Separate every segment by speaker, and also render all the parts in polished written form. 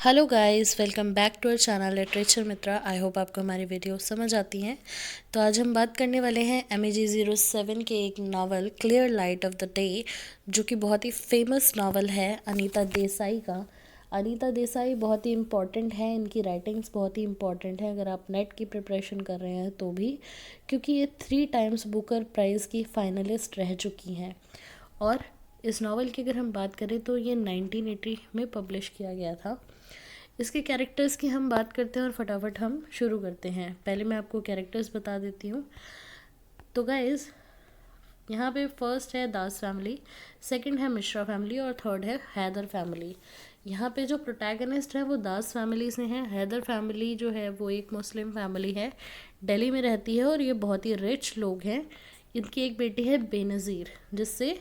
Speaker 1: Hello guys, welcome back to our channel literature Mitra. I hope आपको हमारी video समझ आती हैं। तो आज हम बात करने वाले हैं MEG07 के एक novel clear light of the day, जो कि बहुत ही फेमस नावल है अनीता देसाई का। अनीता देसाई बहुत ही इम्पॉर्टेंट है, इनकी राइटिंग्स बहुत ही इम्पॉर्टेंट है अगर आप नेट की प्रिपरेशन कर रहे हैं तो भी, क्योंकि ये 3 टाइम्स बुकर प्राइज़ की फाइनलिस्ट रह चुकी हैं। और इस नावल की अगर हम बात करें तो ये 1980 में पब्लिश किया गया था। इसके कैरेक्टर्स की हम बात करते हैं और फटाफट हम शुरू करते हैं। पहले मैं आपको कैरेक्टर्स बता देती हूँ। तो गाइज़, यहाँ पे फर्स्ट है दास फैमिली, सेकंड है मिश्रा फैमिली और थर्ड है हैदर फैमिली। यहाँ पे जो प्रोटैगनिस्ट है वो दास फैमिली से हैं। हैदर फैमिली जो है वो एक मुस्लिम फैमिली है, दिल्ली में रहती है और ये बहुत ही रिच लोग हैं। इनकी एक बेटी है बेनज़ीर, जिससे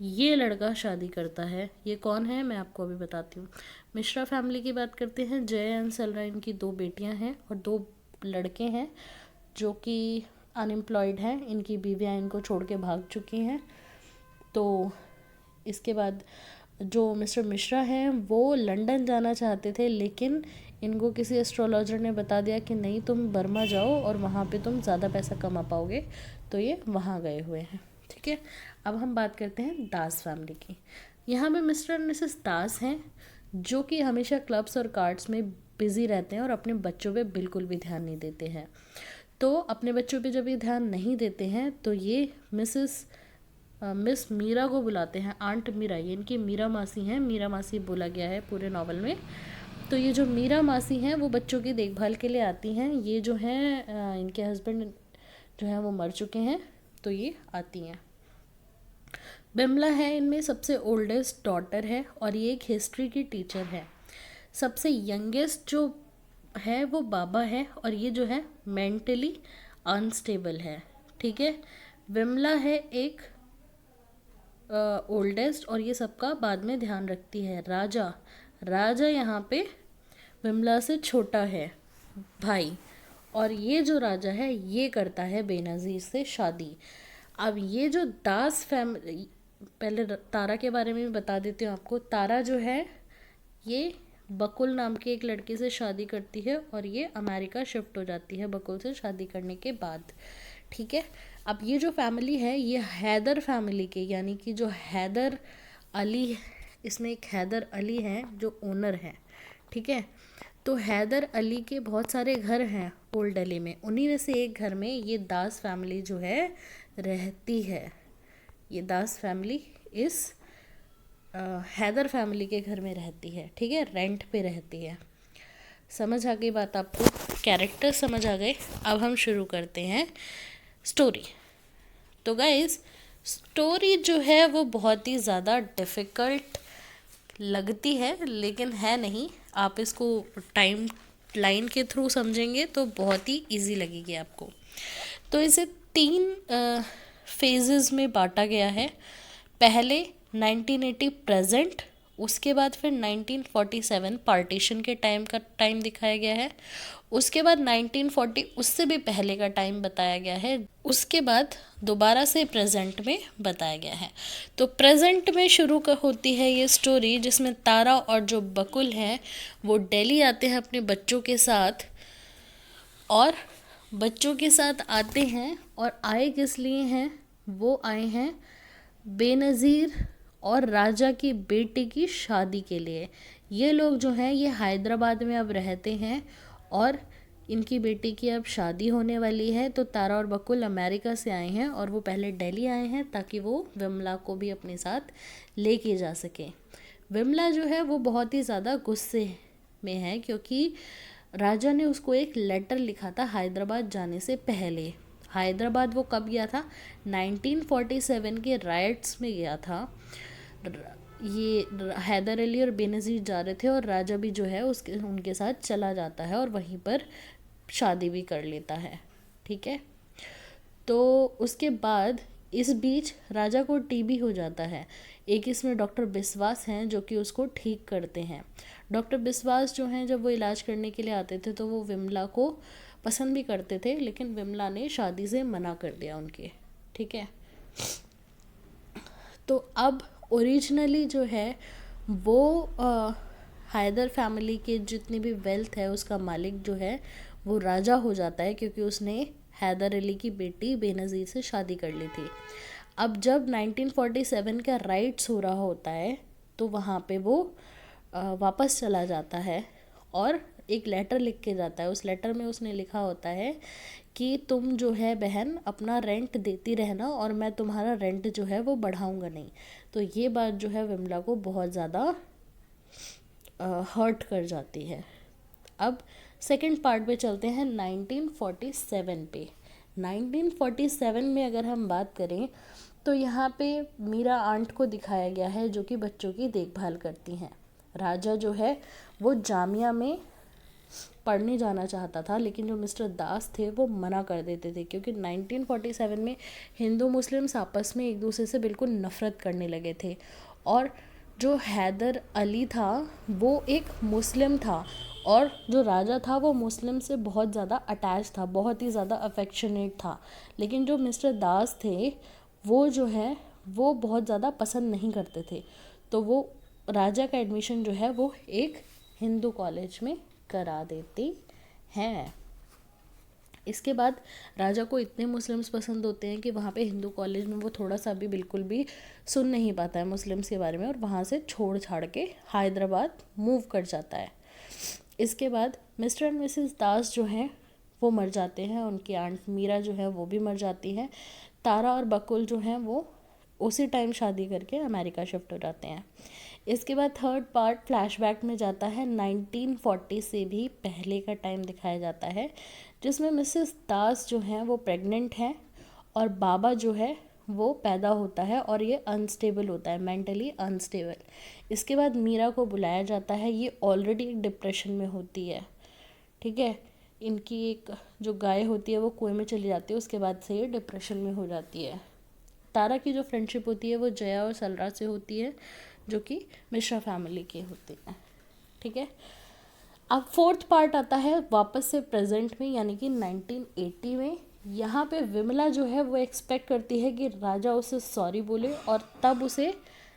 Speaker 1: ये लड़का शादी करता है। ये कौन है मैं आपको अभी बताती हूँ। मिश्रा फैमिली की बात करते हैं। जय एंड सलरा, इनकी 2 बेटियां हैं और 2 लड़के हैं जो कि अनएम्प्लॉयड हैं। इनकी बीवियां इनको छोड़ के भाग चुकी हैं। तो इसके बाद जो मिस्टर मिश्रा हैं वो लंदन जाना चाहते थे, लेकिन इनको किसी एस्ट्रोलॉजर ने बता दिया कि नहीं, तुम बर्मा जाओ और वहाँ पे तुम ज़्यादा पैसा कमा पाओगे। तो ये वहाँ गए हुए हैं। ठीक है, अब हम बात करते हैं दास फैमिली की। यहाँ पे मिस्टर और मिसेस दास हैं, जो कि हमेशा क्लब्स और कार्ड्स में बिज़ी रहते हैं और अपने बच्चों पे बिल्कुल भी ध्यान नहीं देते हैं। तो अपने बच्चों पे जब ये ध्यान नहीं देते हैं तो ये मिस मीरा को बुलाते हैं। आंट मीरा, ये इनकी मीरा मासी हैं। मीरा मासी बोला गया है पूरे नावल में। तो ये जो मीरा मासी हैं वो बच्चों की देखभाल के लिए आती हैं। ये जो हैं इनके हस्बैंड जो हैं वो मर चुके हैं, तो ये आती हैं। बिमला है इनमें सबसे ओल्डेस्ट डॉटर है और ये एक हिस्ट्री की टीचर है। सबसे यंगेस्ट जो है वो बाबा है और ये जो है मेंटली अनस्टेबल है। ठीक है, विमला है एक ओल्डेस्ट और ये सबका बाद में ध्यान रखती है। राजा, राजा यहाँ पे विमला से छोटा है भाई, और ये जो राजा है ये करता है बेनज़ीर से शादी। अब ये जो दास फैमिली, पहले तारा के बारे में भी बता देती हूँ आपको। तारा जो है ये बकुल नाम के एक लड़के से शादी करती है और ये अमेरिका शिफ्ट हो जाती है बकुल से शादी करने के बाद। ठीक है, अब ये जो फैमिली है ये हैदर फैमिली के, यानी कि जो हैदर अली, इसमें एक हैदर अली हैं जो ओनर हैं। ठीक है, तो हैदर अली के बहुत सारे घर हैं ओल्ड दिल्ली में, उन्हीं में से एक घर में ये दास फैमिली जो है रहती है। ये दास फैमिली इस हैदर फैमिली के घर में रहती है। ठीक है, रेंट पे रहती है। समझ आ गई बात आपको? कैरेक्टर समझ आ गए? अब हम शुरू करते हैं स्टोरी। तो गाइस, स्टोरी जो है वो बहुत ही ज़्यादा डिफ़िकल्ट लगती है, लेकिन है नहीं। आप इसको टाइम लाइन के थ्रू समझेंगे तो बहुत ही इजी लगेगी आपको। तो इसे 3 फेजेस में बांटा गया है। पहले 1980 प्रेजेंट, उसके बाद फिर 1947 पार्टीशन के टाइम दिखाया गया है। उसके बाद 1940 उससे भी पहले का टाइम बताया गया है। उसके बाद दोबारा से प्रेजेंट में बताया गया है। तो प्रेजेंट में शुरू होती है ये स्टोरी, जिसमें तारा और जो बकुल हैं वो दिल्ली आते हैं अपने बच्चों के साथ। और बच्चों के साथ आते हैं और आए किस लिए हैं? वो आए हैं बेनज़ीर और राजा की बेटी की शादी के लिए। ये लोग जो हैं ये हैदराबाद में अब रहते हैं और इनकी बेटी की अब शादी होने वाली है। तो तारा और बकुल अमेरिका से आए हैं और वो पहले दिल्ली आए हैं ताकि वो विमला को भी अपने साथ लेके जा सके। विमला जो है वो बहुत ही ज़्यादा गुस्से में है, क्योंकि राजा ने उसको एक लेटर लिखा था हैदराबाद जाने से पहले। हैदराबाद वो कब गया था? 1947 के राइट्स में गया था। ये हैदर अली और बेनज़ीर जा रहे थे और राजा भी जो है उनके साथ चला जाता है और वहीं पर शादी भी कर लेता है। ठीक है, तो उसके बाद इस बीच राजा को टीबी हो जाता है। एक इसमें डॉक्टर बिस्वास हैं जो कि उसको ठीक करते हैं। डॉक्टर बिस्वास जो हैं जब वो इलाज करने के लिए आते थे तो वो विमला को पसंद भी करते थे, लेकिन विमला ने शादी से मना कर दिया उनके। ठीक है, तो अब ओरिजिनली जो है वो हैदर फैमिली के जितनी भी वेल्थ है उसका मालिक जो है वो राजा हो जाता है, क्योंकि उसने हैदर अली की बेटी बेनज़ीर से शादी कर ली थी। अब जब 1947 का राइट्स हो रहा होता है तो वहाँ पे वो वापस चला जाता है और एक लेटर लिख के जाता है। उस लेटर में उसने लिखा होता है कि तुम जो है बहन अपना रेंट देती रहना और मैं तुम्हारा रेंट जो है वो बढ़ाऊंगा नहीं। तो ये बात जो है विमला को बहुत ज़्यादा हर्ट कर जाती है। अब सेकंड पार्ट पे चलते हैं 1947 पे। 1947 में अगर हम बात करें तो यहाँ पे मीरा आंट को दिखाया गया है जो कि बच्चों की देखभाल करती हैं। राजा जो है वो जामिया में पढ़ने जाना चाहता था, लेकिन जो मिस्टर दास थे वो मना कर देते थे, क्योंकि 1947 में हिंदू मुस्लिम्स आपस में एक दूसरे से बिल्कुल नफ़रत करने लगे थे। और जो हैदर अली था वो एक मुस्लिम था और जो राजा था वो मुस्लिम से बहुत ज़्यादा अटैच था, बहुत ही ज़्यादा अफेक्शनेट था। लेकिन जो मिस्टर दास थे वो जो है वो बहुत ज़्यादा पसंद नहीं करते थे। तो वो राजा का एडमिशन जो है वो एक हिंदू कॉलेज में करा देती हैं। इसके बाद राजा को इतने मुस्लिम्स पसंद होते हैं कि वहाँ पे हिंदू कॉलेज में वो थोड़ा सा भी बिल्कुल भी सुन नहीं पाता है मुस्लिम्स के बारे में और वहाँ से छोड़ छाड़ के हैदराबाद मूव कर जाता है। इसके बाद मिस्टर एंड मिसेस दास जो हैं वो मर जाते हैं, उनकी आंट मीरा जो है वो भी मर जाती है। तारा और बकुल जो हैं वो उसी टाइम शादी करके अमेरिका शिफ्ट हो जाते हैं। इसके बाद थर्ड पार्ट फ्लैशबैक में जाता है 1940 से भी पहले का टाइम दिखाया जाता है, जिसमें मिसेस दास जो हैं वो प्रेग्नेंट हैं और बाबा जो है वो पैदा होता है और ये अनस्टेबल होता है, मेंटली अनस्टेबल। इसके बाद मीरा को बुलाया जाता है, ये ऑलरेडी एक डिप्रेशन में होती है, ठीक है। इनकी एक जो गाय होती है वो कुएं में चली जाती है, उसके बाद से ये डिप्रेशन में हो जाती है। तारा की जो फ्रेंडशिप होती है वो जया और सलरा से होती है जो कि मिश्रा फैमिली के होते हैं, ठीक है। अब फोर्थ पार्ट आता है वापस से प्रेजेंट में, यानी कि 1980 में। यहाँ पे विमला जो है वो एक्सपेक्ट करती है कि राजा उसे सॉरी बोले और तब उसे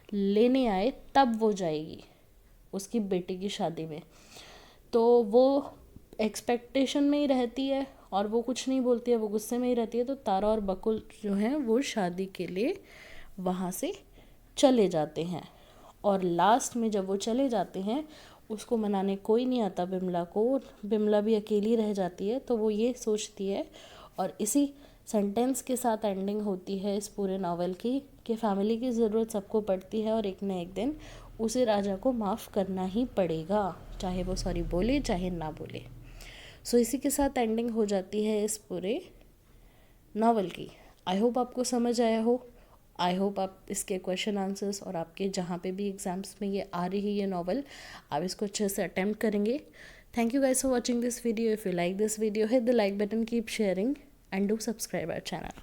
Speaker 1: लेने आए, तब वो जाएगी उसकी बेटी की शादी में। तो वो एक्सपेक्टेशन में ही रहती है और वो कुछ नहीं बोलती है, वो गुस्से में ही रहती है। तो तारा और बकुल जो हैं वो शादी के लिए वहाँ से चले जाते हैं और लास्ट में जब वो चले जाते हैं उसको मनाने कोई नहीं आता बिमला को, बिमला भी अकेली रह जाती है। तो वो ये सोचती है और इसी सेंटेंस के साथ एंडिंग होती है इस पूरे नावल की कि फैमिली की ज़रूरत सबको पड़ती है और एक न एक दिन उसे राजा को माफ़ करना ही पड़ेगा, चाहे वो सॉरी बोले चाहे ना बोले। सो इसी के साथ एंडिंग हो जाती है इस पूरे नावल की। आई होप आपको समझ आया हो। आई होप आप इसके क्वेश्चन आंसर्स और आपके जहाँ पे भी एग्ज़ाम्स में ये आ रही है ये नावल, आप इसको अच्छे से अटेम्प्ट करेंगे। Thank you guys for watching this video. If you like this video, hit the like button, keep sharing and do subscribe our channel.